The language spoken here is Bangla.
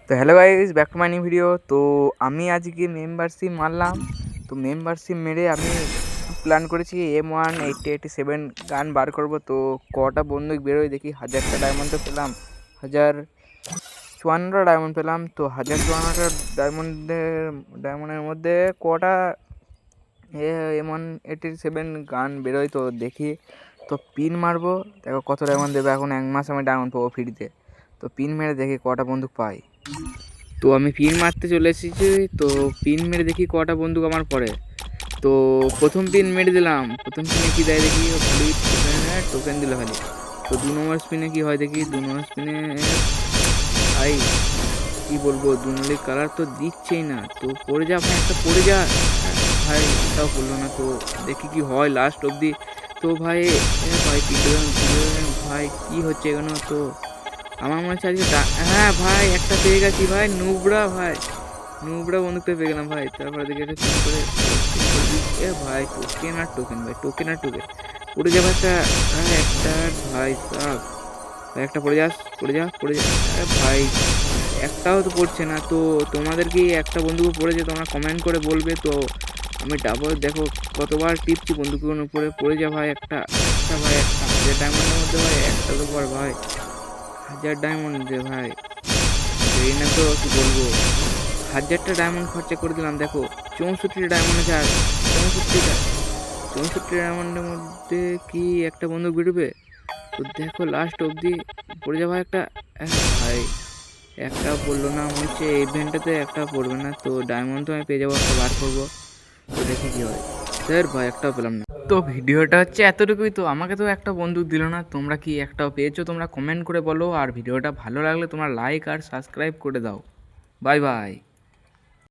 তো hello guys, back to my new video. তো আমি আজকে মেম্বারশিপ মারলাম। তো মেম্বারশিপ মেরে আমি প্ল্যান করেছি M1 8087 গান বার করব। তো কটা বন্দুক বেরোয় দেখি। 1000টা ডায়মন্ড তো পেলাম, 1054টা ডায়মন্ড পেলাম। তো 1054টা ডায়মন্ডের মধ্যে কটা M1 87 গান বেরোয় তো দেখি। তো পিন মারবো, দেখো কত ডায়মন্ড দেবে। এখন 1 মাস আমি ডায়মন্ড পাবো ফ্রিতে। তো পিন মেরে দেখি কটা বন্দুক পাই। তো আমি পিন মারতে চলে এসেছি। তো পিন মেরে দেখি কটা বন্দুক আমার পড়ে। তো প্রথম পিন মেরে দিলাম। প্রথম স্পিনে কি দেয় দেখি, খালি টোকেন দিল খালি। তো 2 নম্বর স্পিনে কি হয় দেখি। 2 নম্বর স্পিনে ভাই কি বলবো, দুনলি কালার তো দিচ্ছেই না। তো পড়ে যা ভাই, একটা পড়ে যা ভাই, একটাও পড়লো না। তো দেখি কি হয় লাস্ট অবধি। তো ভাই ভাই ভাই কি হচ্ছে এখানে। তো আমার মনে হচ্ছে আজকে হ্যাঁ ভাই, একটা পেয়ে গেছি ভাই। নুবরা বন্দুকটা পেয়ে গেলাম ভাই। তারপরে দেখি একটা পিন করে ভাই টোকেন আর টোকেন পড়ে যাবে একটা। একটা ভাই সাব ভাই, একটা পড়ে যা ভাই, একটাও তো পড়ছে না। তো তোমাদের কি একটা বন্দুক পড়েছে, তোমরা কমেন্ট করে বলবে। তো আমি ডাবল দেখো কতবার টিপছি বন্দুকের উপরে, পড়ে যা ভাই একটা। ভাই একটা 1000 ডায়মন্ডের মধ্যে ভাই একটা তো পর ভাই, 1000 ডায়মন্ড দে ভাই। এই না তো কি বলবো, 1000টা ডায়মন্ড খরচা করে দিলাম। দেখো 64 ডায়মন্ড আছে, আর 64 ডায়মন্ডের মধ্যে কি একটা বন্দুক বেরোবে। তো দেখো লাস্ট অবধি পড়ে যাবো একটা। ভাই একটা পড়লো না, মনে হচ্ছে এই ইভেন্টটাতে একটা পড়বে না। তো ডায়মন্ড তো আমি পেয়ে যাবো, একটা বার করবো। তো দেখি কি হয়। স্যার ভাই একটাও পেলাম না। তো ভিডিওটা হচ্ছে এতটুকুই। তো আমাকে তো একটা বন্দুক দিল না, তোমরা কি একটাও পেয়েছো তোমরা কমেন্ট করে বলো। আর ভিডিওটা ভালো লাগলে তোমরা লাইক আর সাবস্ক্রাইব করে দাও। Bye bye.